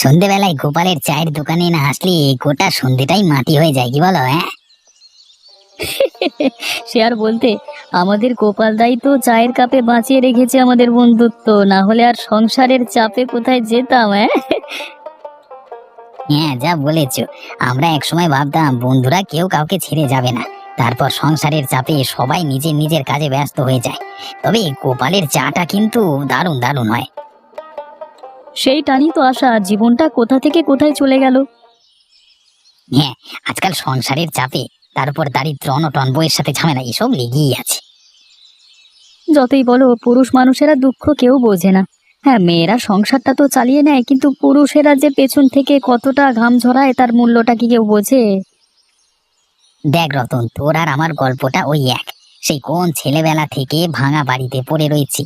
সন্ধেবেলায় গোপালের চায়ের দোকানে না আসলে গোটা সন্ধেটাই মাটি হয়ে যায়, কি বলো? হ্যাঁ, সে আর বলতে, আমাদের গোপাল দাই তো চায়ের কাপে বাঁচিয়ে রেখেছে আমাদের বন্ধুত্ব, না হলে আর সংসারের চাপে কোথায় যেতাম। হ্যাঁ, হ্যাঁ, যা বলেছো। আমরা একসময় ভাবতাম বন্ধুরা কেউ কাউকে ছেড়ে যাবে না, তারপর সংসারের চাপে সবাই নিজের নিজের কাজে ব্যস্ত হয়ে যায়। তবে গোপালের চাটা কিন্তু দারুণ দারুণ হয়। সেই টানি তো আশা, জীবনটা কোথা থেকে কোথায় চলে গেল। হ্যাঁ, আজকাল সংসারের চাপে, তার উপর দারিদ্র, অনটন, বইয়ের সাথে ঝামেলা, এসব লেগেই আছে। যতই বলো, পুরুষ মানুষেরা দুঃখ কেউ বোঝে না। হ্যাঁ, মেয়েরা সংসারটা তো চালিয়ে নেয়, কিন্তু পুরুষেরা যে পেছন থেকে কতটা ঘাম ঝরায় তার মূল্যটা কি কেউ বোঝে? দেখ রতন, তোর আর আমার গল্পটা ওই এক। সেই কোন ছেলেবেলা থেকে ভাঙা বাড়িতে পড়ে রয়েছি,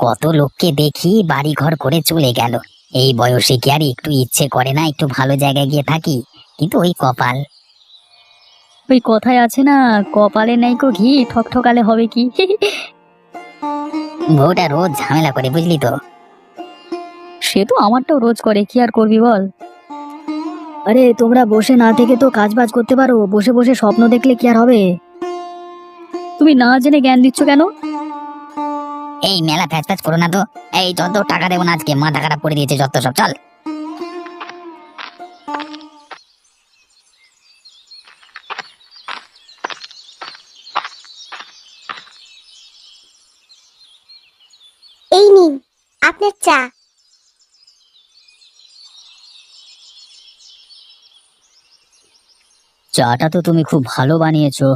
কত লোককে দেখি বাড়ি ঘর করে চলে গেল। এই বয়সে কি আর একটু ইচ্ছে করে না একটু ভালো জায়গায় গিয়ে থাকি? কিন্তু ওই কপাল। ওই কথায় আছে না, কপালে নাইকো ঘি, ঠকঠকালে হবে কি। বউটা রোজ ঝামেলা করে, বুঝলি তো। সে তো আমারটাও রোজ করে, কি আর করবি বল। আরে তোমরা বসে না থেকে তো কাজ বাজ করতে পারো, বসে বসে স্বপ্ন দেখলে কি আর হবে? তুমি না জেনে জ্ঞান দিচ্ছ কেন? এই মেলা প্যাচ প্যাচ করো না তো। এই যত টাকা দেবো না, আজকে মাথা খারাপ করে দিয়েছে যত সব, চল। এই নিন আপনার চা। চাটা তো তুমি খুব ভালো বানিয়েছো।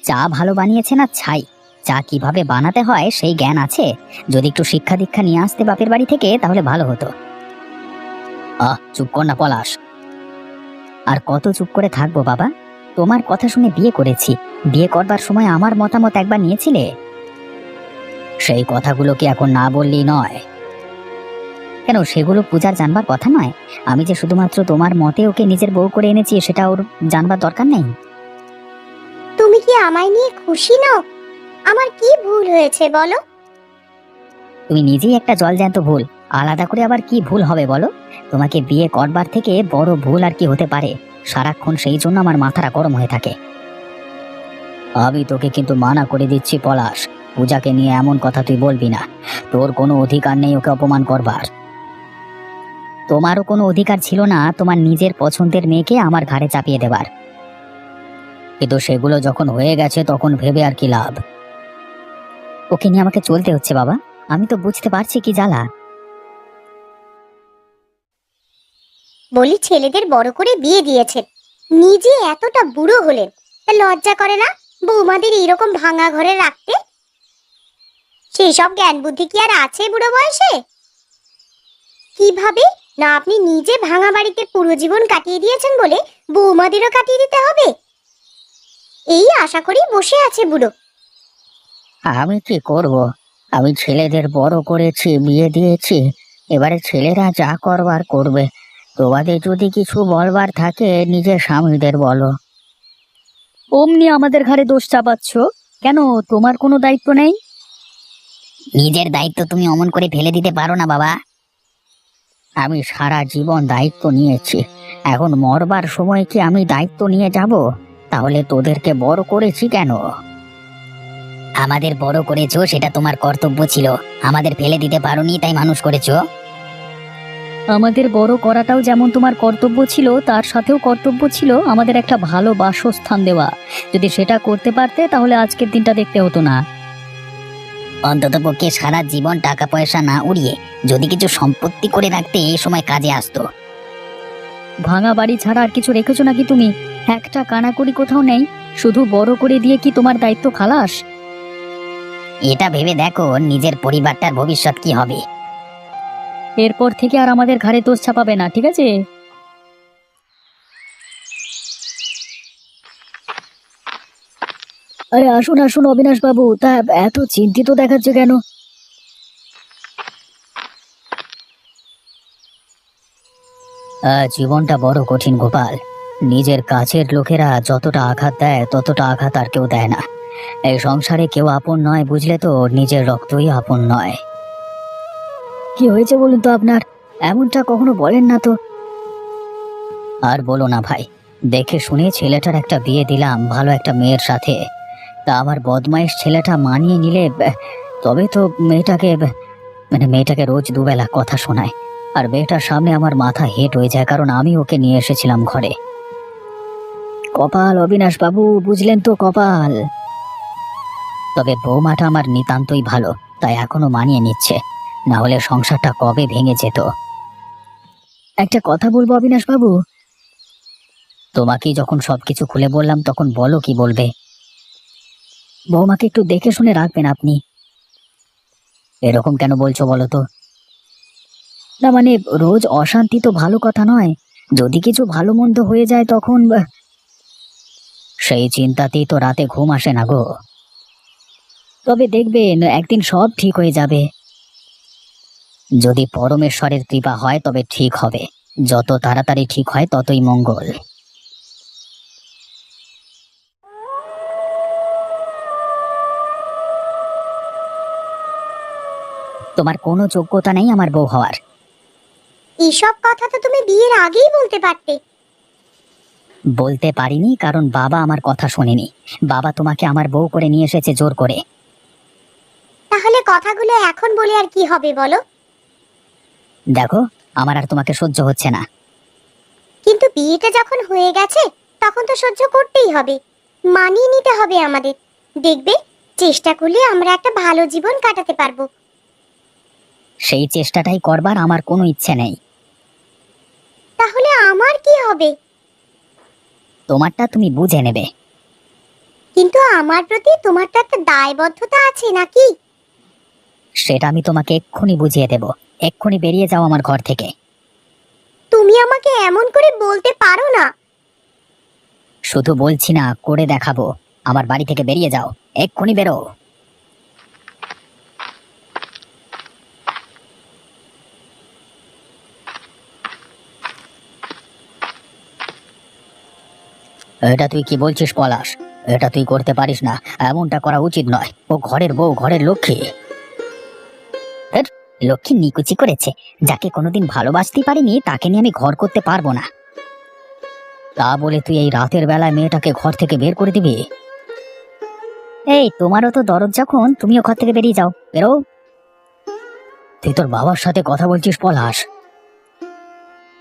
চা ভালো বানিয়েছে না ছাই, চা কিভাবে বানাতে হয় সেই জ্ঞান আছে। যদি একটু শিক্ষা দীক্ষা নিয়ে আসতে বাপের বাড়ি থেকে, তাহলে ভালো হতো। চুপ কর না পলাশ। আর কত চুপ করে থাকবো বাবা? তোমার কথা শুনে বিয়ে করেছি, বিয়ে করবার সময় আমার মতামত একবার নিয়েছিলে? সেই কথাগুলো কি এখন না বললেই নয়? কেন, সেগুলো পূজার জানবার কথা নয়? আমি যে শুধুমাত্র তোমার মতে ওকে নিজের বউ করে এনেছি, সেটা ওর জানবার দরকার নেই? তুমি কি আমায় নিয়ে খুশি নও? আমার কি ভুল হয়েছে বলো? তুমি নিজেই একটা জলজ্যান্ত ভুল, আলাদা করে আবার কি ভুল হবে বলো? তোমাকে বিয়ে করবার থেকে বড় ভুল আর কি হতে পারে? সারাক্ষণ সেই জন্য আমার মাথাটা গরম হয়ে থাকে। আমি তোকে কিন্তু মানা করে দিচ্ছি পলাশ, পূজাকে নিয়ে এমন কথা তুই বলবি না। তোর কোনো অধিকার নেই ওকে অপমান করবার। তোমারও কোনো অধিকার ছিল না তোমার নিজের পছন্দের মেয়েকে আমার ঘাড়ে চাপিয়ে দেবার। কিন্তু সেগুলো যখন হয়ে গেছে, তখন ভেবে আর কি লাভ? ওকে নিয়ে আমাকে চলতে হচ্ছে বাবা, আমি তো বুঝতে পারছি কি জ্বালা। বলি, ছেলেদের বড় করে বিয়ে দিয়েছেন, নিজে এতটা বুড়ো হলেন, তা লজ্জা করে না বৌমাদের এইরকম ভাঙা ঘরে রাখতে? সেই সব জ্ঞান বুদ্ধি কি আর আছে বুড়ো বয়সে? কিভাবে না আপনি নিজে ভাঙা বাড়িতে পুরো জীবন কাটিয়ে দিয়েছেন বলে বৌমাদেরও কাটিয়ে দিতে হবে, এই আশা করেই বসে আছে বুড়ো। আমি কি করব? আমি ছেলেদের বড় করেছি, বিয়ে দিয়েছি, এবারে ছেলেরা যা করবার করবে। তোমাদের যদি কিছু বলবার থাকে নিজের স্বামীদের বলো। অমনি আমাদের ঘাড়ে দোষ চাপাচ্ছ কেন? তোমার কোনো দায়িত্ব নেই? নিজের দায়িত্ব তুমি অমন করে ফেলে দিতে পারো না বাবা। আমি সারা জীবন দায়িত্ব নিয়েছি, এখন মরবার সময় কি আমি দায়িত্ব নিয়ে যাব? তাহলে তোদেরকে বড় করেছি কেন? আমাদের বড় করেছো, সেটা তোমার কর্তব্য ছিল। আমাদের ফেলে দিতে পারোনি, তাই মানুষ করেছো। আমাদের বড় করাটাও যেমন তোমার কর্তব্য ছিল, তার সাথেও কর্তব্য ছিল আমাদের একটা ভালো বাসস্থান দেওয়া। যদি সেটা করতে পারতে, তাহলে আজকের দিনটা দেখতে হতো না। অন্তত পক্ষে সারা জীবন টাকা পয়সা না উড়িয়ে যদি কিছু সম্পত্তি করে রাখতে, এই সময় কাজে আসতো। ভাঙা বাড়ি ছাড়া আর কিছু রেখেছো নাকি তুমি? একটা কানাকড়ি কোথাও নেই, শুধু বড় করে দিয়ে কি তোমার দায়িত্ব খালাস? এটা ভেবে দেখো নিজের পরিবারটার ভবিষ্যৎ কি হবে। এরপর থেকে আর আমাদের ঘাড়ে দোষ চাপাবে না, ঠিক আছে? আরে আসুন আসুন অবিনাশ বাবু, তা এত চিন্তিত দেখাচ্ছে কেন? জীবনটা বড় কঠিন গোপাল, নিজের কাছের লোকেরা যতটা আঘাত দেয় ততটা আঘাত আর কেউ দেয় না। এই সংসারে কেউ আপন নয়, বুঝলে তো? নিজের রক্তই আপন নয়। কি হয়েছে বলুন তো আপনার? এমনটা কখনো বলেন না তো। আর বলো না ভাই, দেখে শুনে ছেলেটার একটা বিয়ে দিলাম ভালো একটা মেয়ের সাথে। তা আমার বদমাইশ ছেলেটা মানিয়ে নিলে তবে তো মেয়েটাকে রোজ দুবেলা কথা শোনায়। আর মেয়েটার সামনে আমার মাথা হেট হয়ে যায়, কারণ আমি ওকে নিয়ে এসেছিলাম ঘরে। কপাল অবিনাশ বাবু, বুঝলেন তো, কপাল। তবে বৌমাটা আমার নিতান্তই ভালো, তাই এখনো মানিয়ে নিচ্ছে, না হলে সংসারটা কবে ভেঙে যেত। একটা কথা বলবো অবিনাশ বাবু। তোমাকেই যখন সবকিছু খুলে বললাম, তখন বলো কি বলবে। বৌমাকে একটু দেখে শুনে রাখবেন আপনি। এরকম কেন বলছো বলো তো? না মানে, রোজ অশান্তি তো ভালো কথা নয়। যদি কিছু ভালো মন্দ হয়ে যায় তখন সেই চিন্তাতেই তো রাতে ঘুম আসে না গো। তবে দেখবেন একদিন সব ঠিক হয়ে যাবে। যদি পরমেশ্বরের কৃপা হয় তবে ঠিক হবে। যত তাড়াতাড়ি ঠিক হয় ততই মঙ্গল। তোমার কোনো যোগ্যতা নেই আমার বউ হওয়ার। এসব কথা তো তুমি বিয়ের আগেই বলতে পারতে। বলতে পারিনি কারণ বাবা আমার কথা শোনেনি। বাবা তোমাকে আমার বউ করে নিয়ে এসেছে জোর করে। তাহলে কথাগুলো এখন বলে আর কি হবে বলো? দেখো, আমার আর তোমাকে সহ্য হচ্ছে না। কিন্তু বিয়েটা যখন হয়ে গেছে তখন তো সহ্য করতেই হবে, মানিয়ে নিতে হবে আমাদের। দেখবে, চেষ্টা করলে আমরা একটা ভালো জীবন কাটাতে পারবো। সেই চেষ্টাটাই করবার আমার কোনো ইচ্ছে নেই। তাহলে আমার কি হবে? তোমারটা তুমি বুঝে নেবে। কিন্তু আমার প্রতি তোমার তো একটা দায়বদ্ধতা আছে নাকি? সেটা আমি তোমাকে এক্ষুনি বুঝিয়ে দেব। এক্ষুনি বেরিয়ে যাও আমার ঘর থেকে। তুমি আমাকে এমন করে বলতে পারো না। শুধু বলছি না, করে দেখাবো। আমার বাড়ি থেকে বেরিয়ে যাও, এক্ষুনি বেরো। এটা তুই কি বলছিস পলাশ? এটা তুই করতে পারিস না, এমনটা করা উচিত নয়। ও ঘরের বউ, ঘরের লক্ষ্মী। ধ্যাৎ, লক্ষ্মী নিকুচি করেছে। যাকে কোনোদিন ভালোবাসতে পারিনি তাকে নিয়ে আমি ঘর করতে পারবো না। তা বলে তুই এই রাতের বেলায় মেয়েটাকে ঘর থেকে বের করে দিবি? এই, তোমারও তো দরদ যখন, তুমিও ঘর থেকে বেরিয়ে যাও, বেরো। তুই তোর বাবার সাথে কথা বলছিস পলাশ?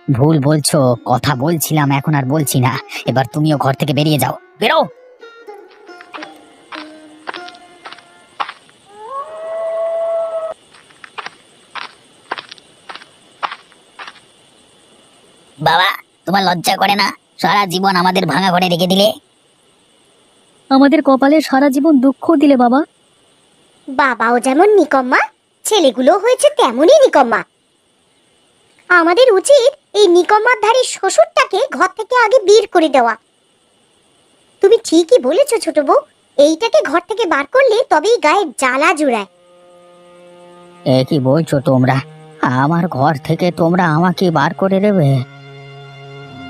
ভুল বলছো। কথা বলছিলাম, এখন আর বলছি না। এবার তুমিও ঘর থেকে বেরিয়ে যাও, বেরো। বাবা, তোমার লজ্জা করে না? সারা জীবন আমাদের ভাঙা ঘরে রেখে দিলে। আমাদের কপালে সারা জীবন দুঃখ দিলে বাবা। বাবাও যেমন নিকম্মা, ছেলেগুলো হয়েছে তেমনই নিকম্মা। আমাদের উচিত এই নিকম্মার ধারী শ্বশুরটাকে ঘর থেকে আগে বের করে দেওয়া। তুমি ঠিকই বলেছো ছোট বউ, এইটাকে ঘর থেকে বার করলে তবেই গায়ে জ্বালা জুড়ায়। এ কি বলছো তোমরা? আমার ঘর থেকে তোমরা আমাকে বার করে দেবে?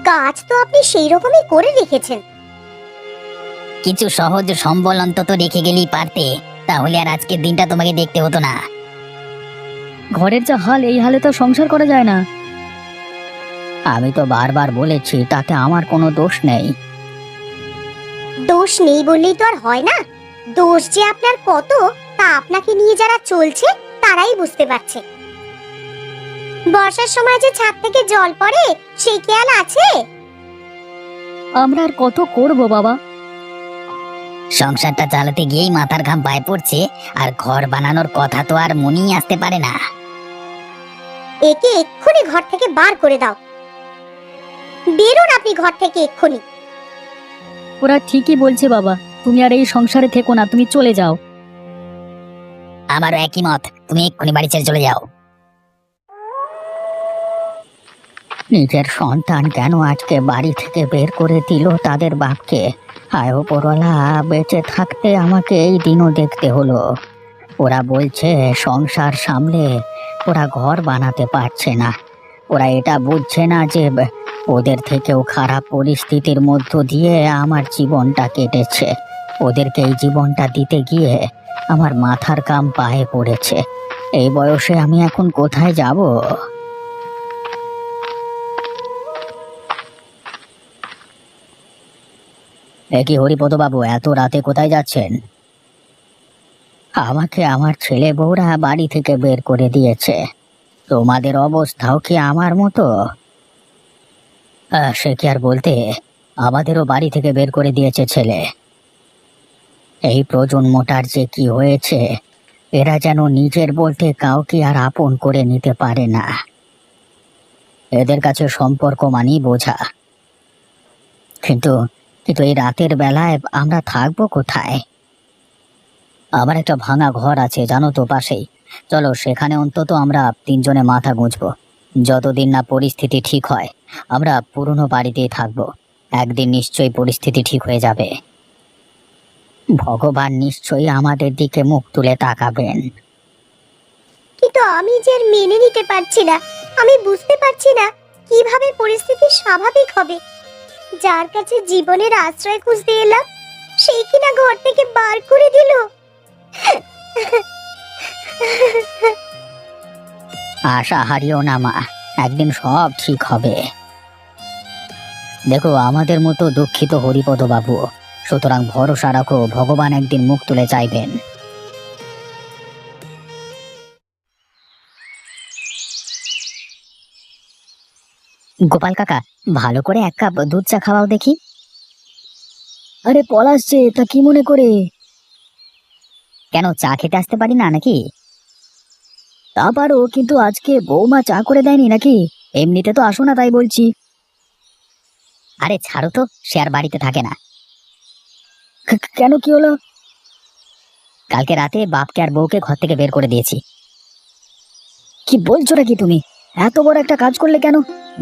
কাজ তো আপনি সেই রকমই করে রেখেছেন। কিছু সহজ সম্বল অন্তত রেখে গেলেই পারতে, তাহলে আর আজকের দিনটা তোমাকে দেখতে হতো না। ঘরের যা হাল, এই হালে তো সংসার করা যায় না। আমি তো বারবার বলেছি, তাতে আমার কোনো দোষ নেই। দোষ নেই বললেই তো আর হয় না। দোষ যে আপনার কত তা আপনাকে নিয়ে যারা চলছে তারাই বুঝতে পারছে। বর্ষার সময় যে ছাদ থেকে জল পড়ে সেই খেয়াল আছে? আমরা আর কত করব বাবা? সংসারটা চালাতে গিয়েই মাথার ঘাম পায়ে পড়ছে, আর ঘর বানানোর কথা তো আর মনেই আসতে পারে না। একে এক্ষুনি ঘর থেকে বার করে দাও। বেরোন আপনি ঘর থেকে এক্ষুনি। ওরা ঠিকই বলছে বাবা, তুমি আর এই সংসারে থেকো না, তুমি চলে যাও। আমারও একই মত, তুমি এক্ষুনি বাড়ি ছেড়ে চলে যাও। নিজের সন্তান কেন আজকে বাড়ি থেকে বের করে দিল তাদের বাপকে? হায় ওপরওয়ালা, বেঁচে থাকতে আমাকে এই দিনও দেখতে হলো। ওরা বলছে সংসার সামলে ওরা ঘর বানাতে পারছে না। ওরা এটা বুঝছে না যে ওদের থেকেও খারাপ পরিস্থিতির মধ্য দিয়ে আমার জীবনটা কেটেছে। ওদেরকে এই জীবনটা দিতে গিয়ে আমার মাথার কাম পায়ে পড়েছে। এই বয়সে আমি এখন কোথায় যাব? এ কি হরিপদ বাবু, এত রাতে কোথায় যাচ্ছেন? আমাকে আমার ছেলে বউরা বাড়ি থেকে বের করে দিয়েছে। তোমাদের অবস্থাও কি আমার মতো? সে কি আর বলতে, আমাদেরও বাড়ি থেকে বের করে দিয়েছে ছেলে। এই প্রজন্মটার যে কি হয়েছে, এরা যেন নিজের বলতে কাউকে আর আপন করে নিতে পারে না। এদের কাছে সম্পর্ক মানেই বোঝা। কিন্তু কিন্তু এই রাতের বেলায় আমরা থাকবো কোথায়? আমার একটা ভাঙা ঘর আছে জানো তো, পাশেই। চলো সেখানে অন্তত আমরা তিনজনে মাথা গুঁজবো। যতদিন না পরিস্থিতি ঠিক হয় আমরা পুরনো বাড়িতেই থাকবো। একদিন নিশ্চয়ই পরিস্থিতি ঠিক হয়ে যাবে। ভগবান নিশ্চয়ই আমাদের দিকে মুখ তুলে তাকাবেন। কিন্তু আমি যে আর মেনে নিতে পারছি না। আমি বুঝতে পারছি না কিভাবে পরিস্থিতি স্বাভাবিক হবে। যার কাছে জীবনের আশ্রয় খুঁজতে এলাম, সেই কিনা ঘর থেকে বার করে দিল। আশা হারিও না মা, একদিন সব ঠিক হবে। দেখো, আমাদের মতো দুঃখিত হরিপদ বাবু, সুতরাং ভরসা রাখো, ভগবান একদিন মুখ তুলে চাইবেন। গোপাল কাকা, ভালো করে এক কাপ দুধ চা খাওয়াও দেখি। আরে পলাশ যে, তা কি মনে করে? কেন, চা খেতে আসতে পারি না নাকি? তা পারো, কিন্তু আজকে বৌমা চা করে দেয়নি নাকি? এমনিতে তো আসো না, তাই বলছি। আরে ছাড়ো তো, সে আর বাড়িতে থাকে না। কেন, কি হলো? কালকে রাতে বাপকে আর বউকে ঘর থেকে বের করে দিয়েছি। কি বলছো নাকি তুমি? এত বড় একটা কাজ করলে কেন?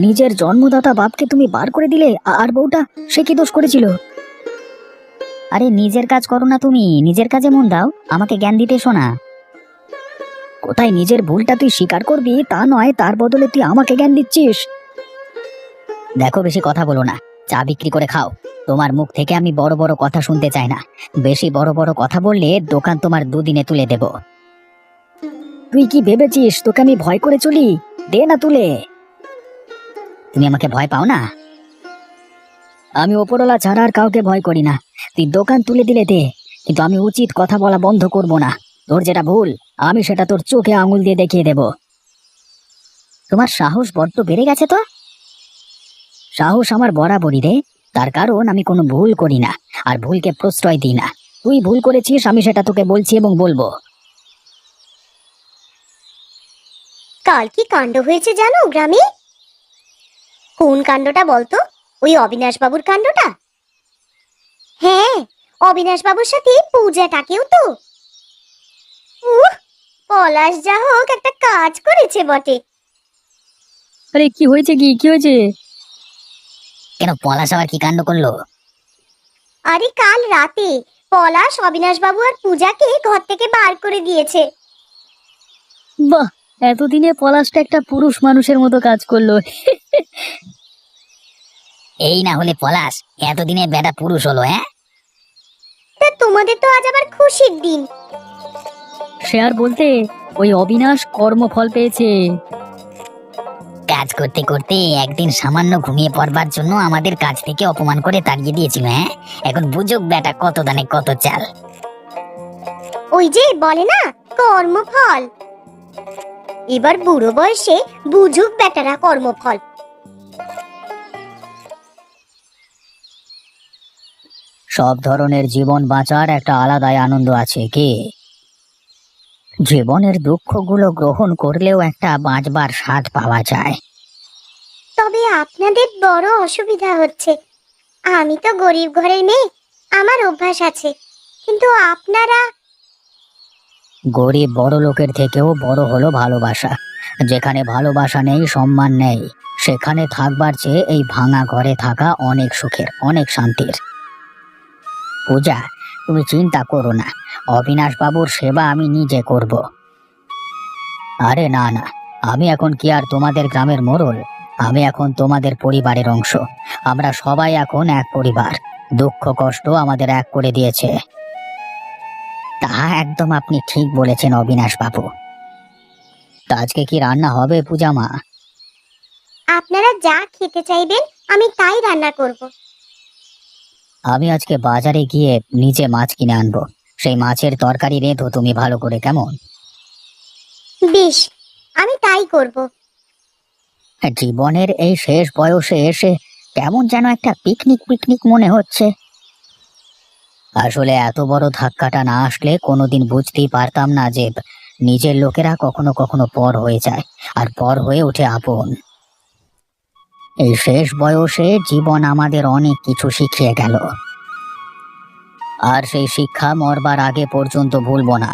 নিজের জন্মদাতা বাপকে তুমি বার করে দিলে, আর বউটা সে কি দোষ করেছিল? আরে নিজের কাজ করো না তুমি, নিজের কাজে মন দাও, আমাকে জ্ঞান দিতে এসো না। কোথায় নিজের ভুলটা তুই স্বীকার করবি তা নয়, তার বদলে তুই আমাকে জ্ঞান দিচ্ছিস। দেখো, বেশি কথা বলো না, চা বিক্রি করে খাও। তোমার মুখ থেকে আমি বড় বড় কথা শুনতে চাই না। বেশি বড় বড় কথা বললে দোকান তোমার দুদিনে তুলে দেব। তুই কি ভেবেছিস তোকে আমি ভয় করে চলি? দে না তুলে। তুমি আমাকে ভয় পাও না? আমি ওপরওয়ালা ছাড়া আর কাউকে ভয় করি না। তুই দোকান তুলে দিলে দে, কিন্তু আমি উচিত কথা বলা বন্ধ করব না। তোর যেটা ভুল আমি সেটা তোর চোখে আঙুল দিয়ে দেখিয়ে দেব। তোমার সাহস বড্ড বেড়ে গেছে তো। সাহস আমার বরাবরই রে, তার কারণ আমি কোনো ভুল করি না, আর ভুলকে প্রশ্রয় দিই না। তুই ভুল করেছিস, আমি সেটা তোকে বলছি এবং বলবো। কাল কি কাণ্ড হয়েছে জানো গ্রামে? কোন কাণ্ডটা বলতো? ওই অবিনাশ বাবুর কাণ্ডটা। হ্যাঁ, অবিনাশ বাবুর সাথে পূজাটাকেও তো। উহ, পলাশ যা হোক একটা কাজ করেছে বটে। আরে কি হয়েছে, কি হয়েছে? কেন, পলাশ আবার কি কাণ্ড করলো? আরে কাল রাতে পলাশ অবিনাশ বাবু আর পূজাকে ঘর থেকে বার করে দিয়েছে। বাহ, এতদিনে পলাশটা একটা পুরুষ মানুষের মতো কাজ করলো। এই না হলে পলাশ এতদিনে বেটা পুরুষ হলো? হ্যাঁ, তা তোমাদের তো আজ আবার খুশির দিন। সে আর বলতে, ওই অবিনাশ কর্মফল পেয়েছে। কাজ করতে করতে একদিন সামান্য ঘুমিয়ে পড়বার জন্য আমাদের কাজ থেকে অপমান করে তাড়িয়ে দিয়েছিল। হ্যাঁ, এখন বুঝুক বেটা কত দানে কত চাল। ওই যে বলে না, কর্মফল। এবার বুড়ো বয়সে বুঝুক বেটারা কর্মফল। সব ধরনের জীবন বাঁচার একটা আলাদাই আনন্দ আছে কি? জীবনের দুঃখগুলো গ্রহণ করলেও একটা বাঁচবার স্বাদ পাওয়া যায়। তবে আপনাদের বড় অসুবিধা হচ্ছে। আমি তো গরিব ঘরের মেয়ে, আমার অভ্যাস আছে, কিন্তু আপনারা। গরিব বড় লোকের থেকেও বড় হলো ভালোবাসা। যেখানে ভালোবাসা নেই, সম্মান নেই, সেখানে থাকবার চেয়ে এই ভাঙা ঘরে থাকা অনেক সুখের, অনেক শান্তির। পূজা, তুমি চিন্তা করো না, অবিনাশ বাবুর সেবা আমি নিজে করব। আরে না না, আমি এখন কি আর তোমাদের গ্রামের মোড়ল? আমি এখন তোমাদের পরিবারের অংশ। আমরা সবাই এখন এক পরিবার। দুঃখ কষ্ট আমাদের এক করে দিয়েছে। তা একদম আপনি ঠিক বলেছেন অবিনাশ বাবু। তা আজকে কি রান্না হবে পূজা মা? আপনারা যা খেতে চাইবেন আমি তাই রান্না করব। আমি আজকে বাজারে গিয়ে নিজে মাছ কিনে আনবো। সেই মাছের তরকারি রেঁধো তুমি ভালো করে, কেমন? বেশ, আমি তাই করব। জীবনের এই শেষ বয়সে এসে কেমন যেন একটা পিকনিক পিকনিক মনে হচ্ছে। আসলে এত বড় ধাক্কাটা না আসলে কোনোদিন বুঝতেই পারতাম না যে নিজের লোকেরা কখনো কখনো পর হয়ে যায়, আর পর হয়ে ওঠে আপন। এই শেষ বয়সে জীবন আমাদের অনেক কিছু শিখিয়ে গেল, আর সেই শিক্ষা মরবার আগে পর্যন্ত ভুলবো না।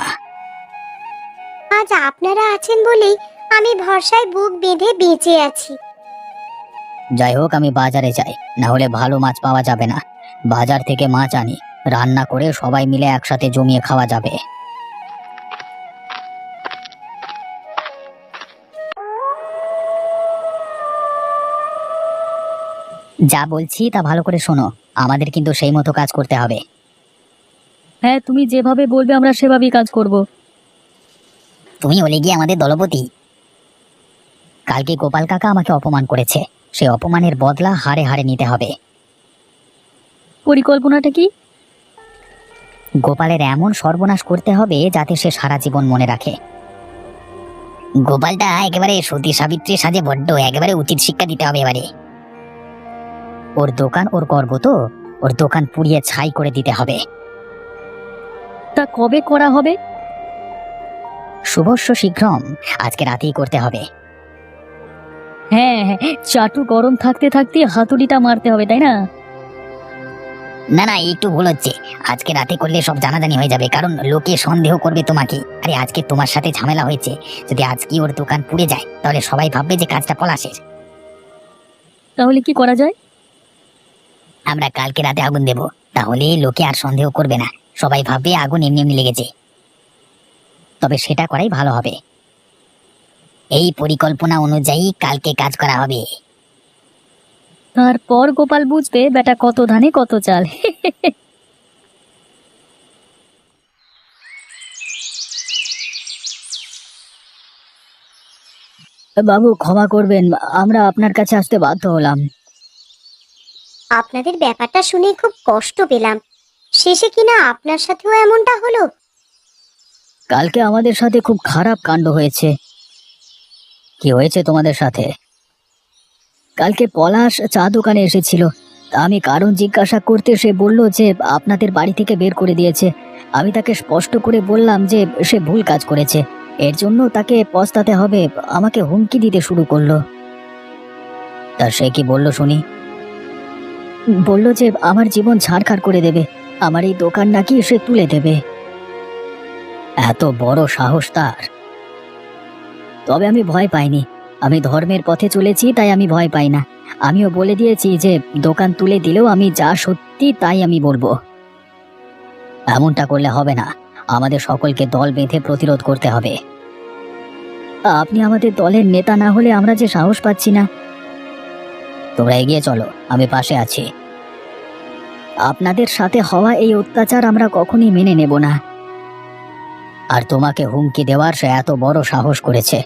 আজ আপনারা আছেন বলেই আমি ভরসায় বুক বেঁধে বেঁচে আছি। যাই হোক, আমি বাজারে যাই, না হলে ভালো মাছ পাওয়া যাবে না। বাজার থেকে মাছ আনি, রান্না করে সবাই মিলে একসাথে জমিয়ে খাওয়া যাবে। যা বলছি তা ভালো করে শোনো, আমাদের কিন্তু সেই মতো কাজ করতে হবে। হ্যাঁ, তুমি যেভাবে বলবে আমরা সেভাবেই কাজ করব। তুমি হলে গিয়ে আমাদের দলপতি। কালকে গোপাল কাকা আমাকে অপমান করেছে, সেই অপমানের বদলা হারে হারে নিতে হবে। পরিকল্পনাটা কি? গোপালের এমন সর্বনাশ করতে হবে যাতে সে সারা জীবন মনে রাখে। গোপালটা একেবারে সতী সাবিত্রী সাজে বড্ড, একেবারে উচিত শিক্ষা দিতে হবে এবারে। ওর দোকান ওর গর্ব তো, ওর দোকান পুড়িয়ে ছাই করে দিতে হবে। তা কবে করা হবে? শুভস্য শীঘ্রম, আজকে রাতেই করতে হবে। হ্যাঁ হ্যাঁ, চাটু গরম থাকতে থাকতে হাতুড়িটা মারতে হবে, তাই না? না না, একটু ভুল হচ্ছে। আজকে রাতে করলে সব জানাজানি হয়ে যাবে, কারণ লোকে সন্দেহ করবে তোমাকে। আরে আজকে তোমার সাথে ঝামেলা হয়েছে, যদি আজকে ওর দোকান পুড়ে যায় তাহলে সবাই ভাববে যে কাজটা পলাশের। তাহলে কি করা যায়? আমরা কালকে রাতে আগুন দেব, তাহলে লোকে আর সন্দেহ করবে না, সবাই ভাববে আগুন এমনি এমনি লেগেছে। তবে সেটা করাই ভালো হবে। এই পরিকল্পনা অনুযায়ী কালকে কাজ করা হবে। তারপর গোপাল বুঝবে বেটা কত ধানে কত চাল। বাবু ক্ষমা করবেন, আমরা আপনার কাছে আসতে বাধ্য হলাম। আপনাদের ব্যাপারটা শুনে খুব কষ্ট পেলাম। শেষে কিনা আপনার সাথেও এমনটা হলো। কালকে আমাদের সাথে খুব খারাপ কাণ্ড হয়েছে। কি হয়েছে তোমাদের সাথে? কালকে পলাশ চা দোকানে এসেছিল, তা আমি কারণ জিজ্ঞাসা করতে সে বলল যে আপনাদের বাড়ি থেকে বের করে দিয়েছে। আমি তাকে স্পষ্ট করে বললাম যে সে ভুল কাজ করেছে, এর জন্য তাকে পস্তাতে হবে। আমাকে হুমকি দিতে শুরু করলো। তা সে কি বললো শুনি? বলল যে আমার জীবন ছাড়খাড় করে দেবে, আমার এই দোকান নাকি সে তুলে দেবে। এত বড় সাহস তার! তবে আমি ভয় পাইনি, আমি ধর্মের পথে চলেছি তাই আমি ভয় পাই না। আমিও বলে দিয়েছি যে দোকান তুলে দিলেও আমি যা সত্যি তাই আমি বলবো। এমনটা করলে হবে না, আমাদের সকলকে দল বেঁধে প্রতিরোধ করতে হবে। আপনি আমাদের দলের নেতা না হলে আমরা যে সাহস পাচ্ছি না। তোমরা এগিয়ে চলো, আমি পাশে আছি। আপনাদের সাথে হওয়া এই অত্যাচার আমরা কখনই মেনে নেব না। আর তোমাকে হুমকি দেওয়ার সে এত বড় সাহস করেছে,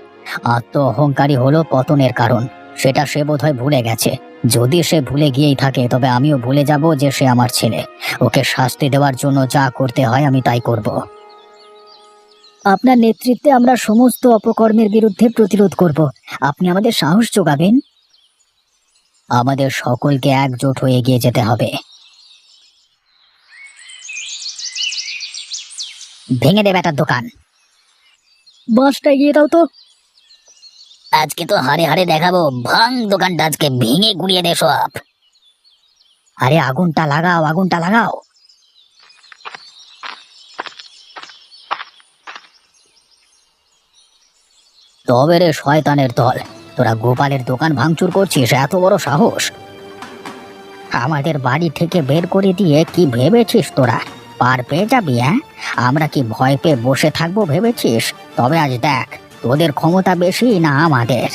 আত্ম অহংকারী হলো পতনের কারণ, সেটা সে বোধহয় ভুলে গেছে। যদি সে ভুলে গিয়েই থাকে তবে আমিও ভুলে যাব যে সে আমার ছেলে। ওকে শাস্তি দেওয়ার জন্য যা করতে হয় আমি তাই করব। আপনার নেতৃত্বে আমরা সমস্ত অপকর্মের বিরুদ্ধে প্রতিরোধ করব। আপনি আমাদের সাহস যোগাবেন। আমাদের সকলকে একজোট হয়ে এগিয়ে যেতে হবে। ভেঙে দেবে একটা দোকান। বাঁশটা এগিয়ে দাও তো। আজকে তো হারে হারে দেখাবো, ভাঙ দোকানটা আজকে, ভেঙে গুড়িয়ে দে সব। আরে আগুনটা লাগাও, আগুনটা লাগাও। তবে রে শয়তানের দল, তোরা গোপালের দোকান ভাঙচুর করছিস, এত বড় সাহস! আমাদের বাড়ি থেকে বের করে দিয়ে কি ভেবেছিস তোরা পার পেয়ে যাবি? হ্যাঁ, আমরা কি ভয় পেয়ে বসে থাকবো ভেবেছিস? তবে আজ দেখ তোদের ক্ষমতা বেশি না আমাদের।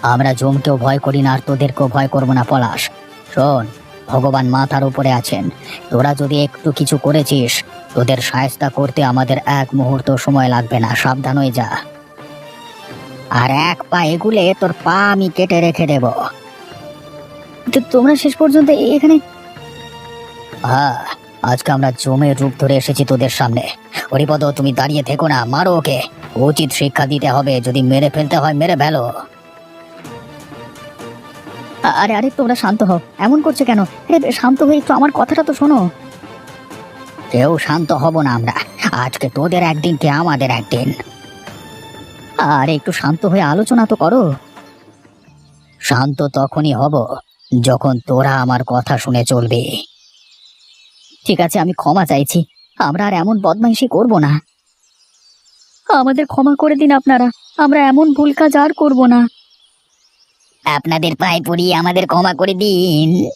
আমরা জমকেও ভয় করি না আর তোদেরকেও ভয় করবো না পলাশ। শোন, ভগবান মাথার উপরে আছেন। তোরা যদি একটু কিছু করেছিস, তোদের সায়স্তা করতে আমাদের এক মুহূর্ত সময় লাগবে না, সাবধান হয়ে যা। আর এক পা এগুলে তোর পা আমি কেটে রেখে দেব। তো তোমরা শেষ পর্যন্ত এখানে? হ্যাঁ, আজকে আমরা জমের রূপ ধরে এসেছি তোদের সামনে। হরিপদ, তুমি দাঁড়িয়ে থেকো না, মারো ওকে। উচিত শিক্ষা দিতে হবে, যদি মেরে ফেলতে হয় মেরে ফেলো। আরে আরে তোমরা শান্ত হও, এমন করছো কেন? আরে শান্ত হয়ে একটু আমার কথাটা তো শোনো। কেউ শান্ত হব না আমরা। আজকে তোদের একদিন কে আমাদের একদিন। আরে একটু শান্ত হয়ে আলোচনা তো করো। শান্ত তখনই হব যখন তোরা আমার কথা শুনে চলবি। ঠিক আছে, আমি ক্ষমা চাইছি। আমরা আর এমন বদমাইশি করব না। আমাদের ক্ষমা করে দিন আপনারা, আমরা এমন ভুল কাজ আর করব না। আপনাদের পায়ে পড়ি, আমাদের ক্ষমা করে দিন।